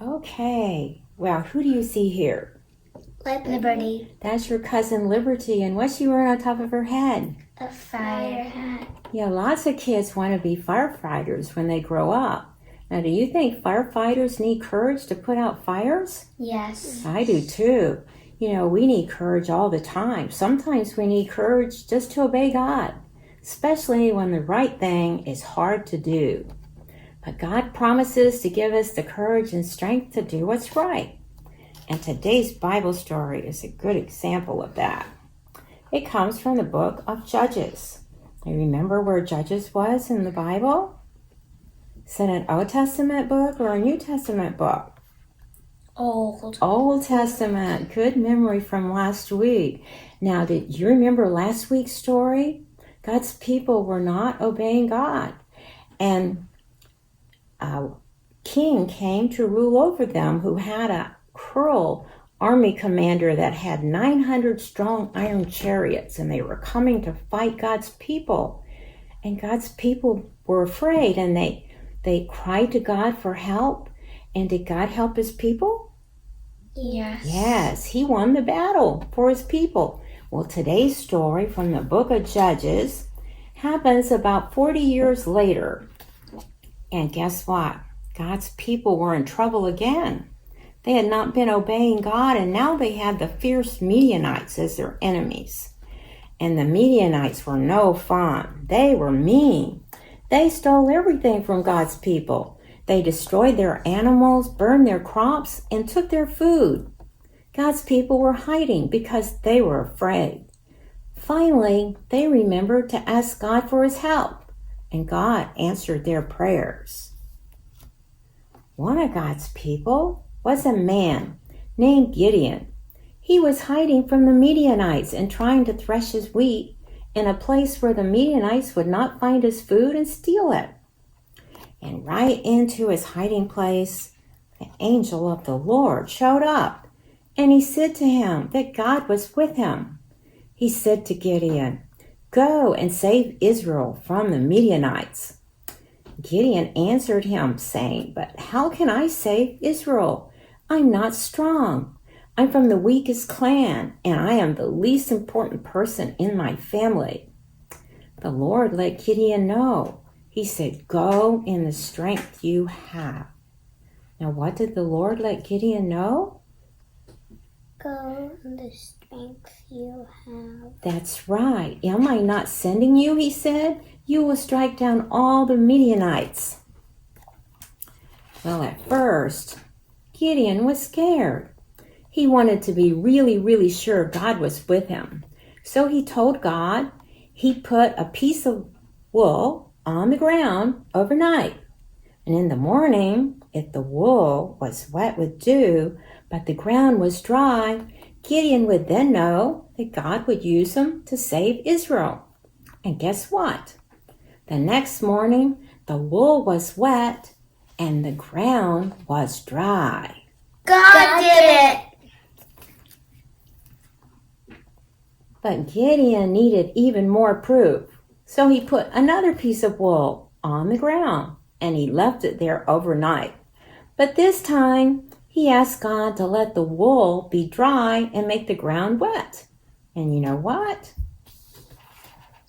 Okay. Well, who do you see here? Liberty. That's your cousin Liberty. And what's she wearing on top of her head? A fire hat. Yeah, lots of kids want to be firefighters when they grow up. Now, do you think firefighters need courage to put out fires? Yes. I do too. You know, we need courage all the time. Sometimes we need courage just to obey God, especially when the right thing is hard to do. But God promises to give us the courage and strength to do what's right. And today's Bible story is a good example of that. It comes from the book of Judges. You remember where Judges was in the Bible? Is it an Old Testament book or a New Testament book? Old Testament. Good memory from last week. Now, did you remember last week's story? God's people were not obeying God. And a king came to rule over them who had a cruel army commander that had 900 strong iron chariots, and they were coming to fight God's people. And God's people were afraid, and they cried to God for help. And did God help his people? Yes. Yes, he won the battle for his people. Well, today's story from the book of Judges happens about 40 years later. And guess what? God's people were in trouble again. They had not been obeying God, and now they had the fierce Midianites as their enemies. And the Midianites were no fun. They were mean. They stole everything from God's people. They destroyed their animals, burned their crops, and took their food. God's people were hiding because they were afraid. Finally, they remembered to ask God for his help, and God answered their prayers. One of God's people was a man named Gideon. He was hiding from the Midianites and trying to thresh his wheat in a place where the Midianites would not find his food and steal it. And right into his hiding place, the angel of the Lord showed up, and he said to him that God was with him. He said to Gideon, "Go and save Israel from the Midianites." Gideon answered him, saying, "But how can I save Israel? I'm not strong. I'm from the weakest clan, and I am the least important person in my family." The Lord let Gideon know. He said, "Go in the strength you have." Now, what did the Lord let Gideon know? Go in the strength you have. That's right. "Am I not sending you?" he said. "You will strike down all the Midianites." Well, at first, Gideon was scared. He wanted to be really, really sure God was with him. So he told God he'd put a piece of wool on the ground overnight. And in the morning, if the wool was wet with dew, but the ground was dry, Gideon would then know that God would use him to save Israel. And guess what? The next morning, the wool was wet and the ground was dry. God did it! But Gideon needed even more proof. So he put another piece of wool on the ground and he left it there overnight. But this time, he asked God to let the wool be dry and make the ground wet. And you know what?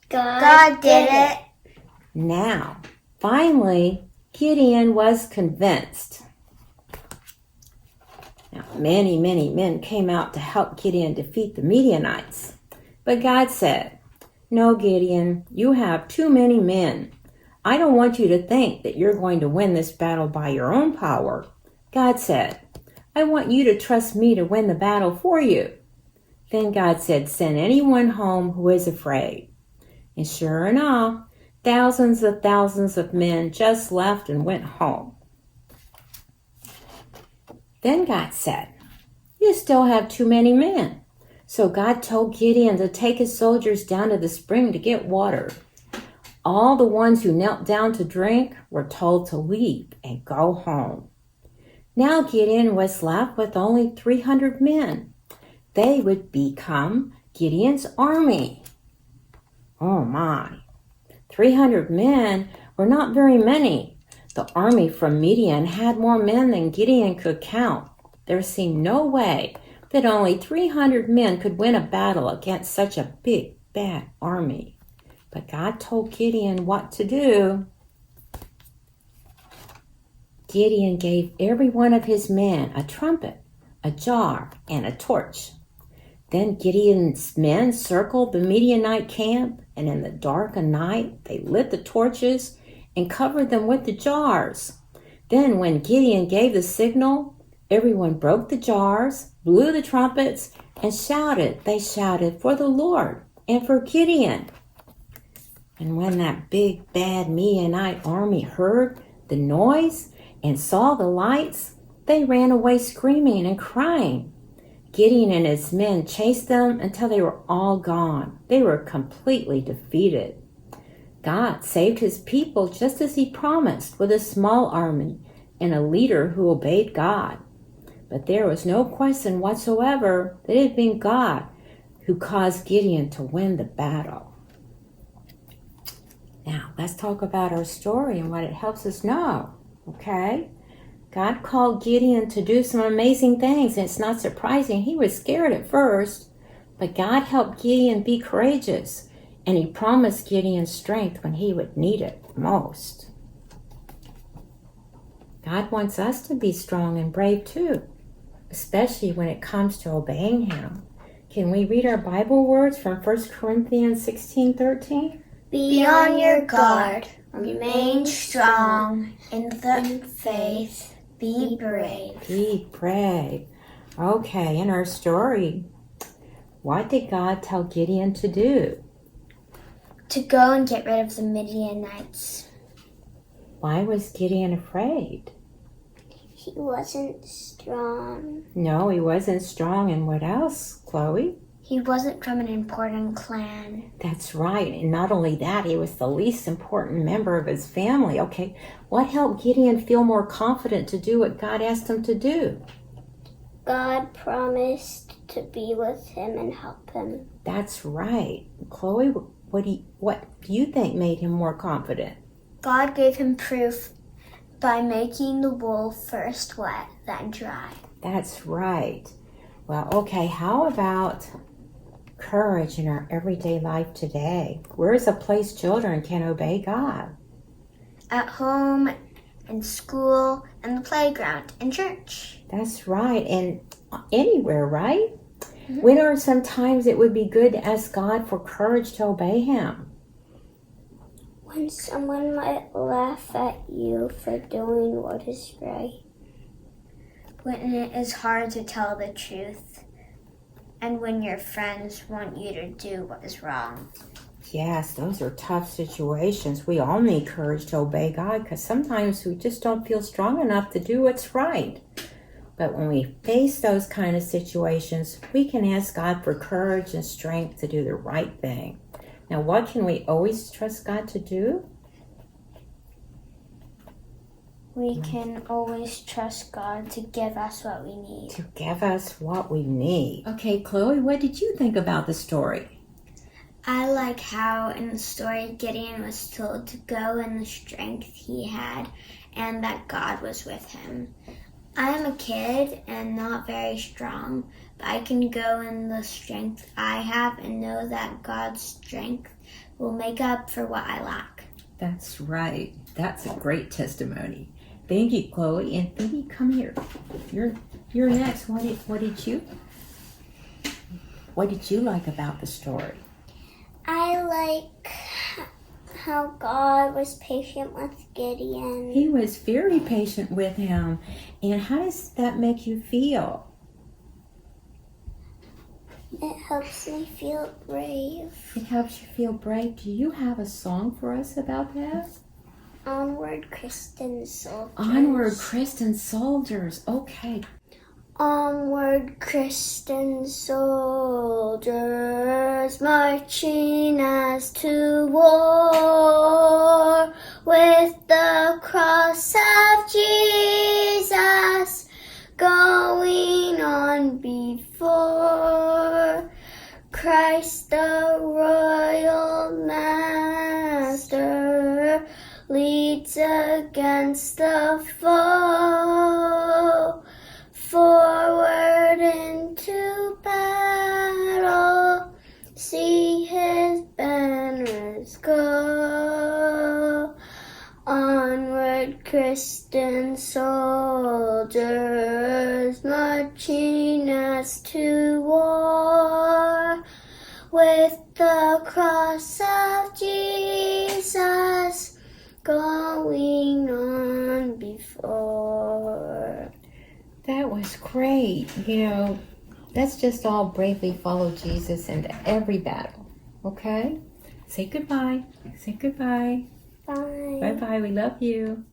God did it. Now, finally, Gideon was convinced. Now, many men came out to help Gideon defeat the Midianites. But God said, "No, Gideon, you have too many men. I don't want you to think that you're going to win this battle by your own power." God said, "I want you to trust me to win the battle for you." Then God said, "Send anyone home who is afraid." And sure enough, thousands of men just left and went home. Then God said, "You still have too many men." So God told Gideon to take his soldiers down to the spring to get water. All the ones who knelt down to drink were told to leave and go home. Now Gideon was left with only 300 men. They would become Gideon's army. Oh my, 300 men were not very many, The army from Midian had more men than Gideon could count. There seemed no way that only 300 men could win a battle against such a big, bad army. But God told Gideon what to do. Gideon gave every one of his men a trumpet, a jar, and a torch. Then Gideon's men circled the Midianite camp, and in the dark of night they lit the torches and covered them with the jars. Then when Gideon gave the signal, everyone broke the jars, blew the trumpets, and shouted. They shouted for the Lord and for Gideon. And when that big, bad Midianite army heard the noise and saw the lights, they ran away screaming and crying. Gideon and his men chased them until they were all gone. They were completely defeated. God saved his people just as he promised, with a small army and a leader who obeyed God. But there was no question whatsoever that it had been God who caused Gideon to win the battle. Now, let's talk about our story and what it helps us know, okay? God called Gideon to do some amazing things, and it's not surprising. He was scared at first, but God helped Gideon be courageous, and he promised Gideon strength when he would need it most. God wants us to be strong and brave too, especially when it comes to obeying him. Can we read our Bible words from 1 Corinthians 16:13? Be on your guard. Remain strong in the faith. Be brave. Be brave. Okay, in our story, what did God tell Gideon to do? To go and get rid of the Midianites. Why was Gideon afraid? He wasn't strong. No, he wasn't strong. And what else, Chloe? He wasn't from an important clan. That's right. And not only that, he was the least important member of his family. Okay, what helped Gideon feel more confident to do what God asked him to do? God promised to be with him and help him. That's right. Chloe, what do you think made him more confident? God gave him proof by making the wool first wet, then dry. That's right. Well, okay, how about courage in our everyday life today? Where is a place children can obey God? At home, in school, in the playground, in church. That's right, and anywhere, right? Mm-hmm. When are some times it would be good to ask God for courage to obey him? When someone might laugh at you for doing what is right. When it is hard to tell the truth. And when your friends want you to do what is wrong. Yes, those are tough situations. We all need courage to obey God because sometimes we just don't feel strong enough to do what's right. But when we face those kind of situations, we can ask God for courage and strength to do the right thing. Now, what can we always trust God to do? We can always trust God to give us what we need. To give us what we need. Okay, Chloe, what did you think about the story? I like how in the story Gideon was told to go in the strength he had and that God was with him. I am a kid and not very strong, but I can go in the strength I have and know that God's strength will make up for what I lack. That's right. That's a great testimony. Thank you, Chloe. And Phoebe, come here. You're next. What did you like about the story? I like how God was patient with Gideon. He was very patient with him. And how does that make you feel? It helps me feel brave. It helps you feel brave. Do you have a song for us about that? Onward, Christian soldiers. Onward, Christian soldiers. Okay. Onward, Christian soldiers, marching as to war, with the cross of Jesus going on before. Christ the royal master leads a against the foe, forward into battle, see his banners go. Onward, Christian soldiers, marching as to war, with the cross of Jesus going on before. That was great. Let's just all bravely follow Jesus into every battle. Okay? Say goodbye. Say goodbye. Bye. Bye-bye. We love you.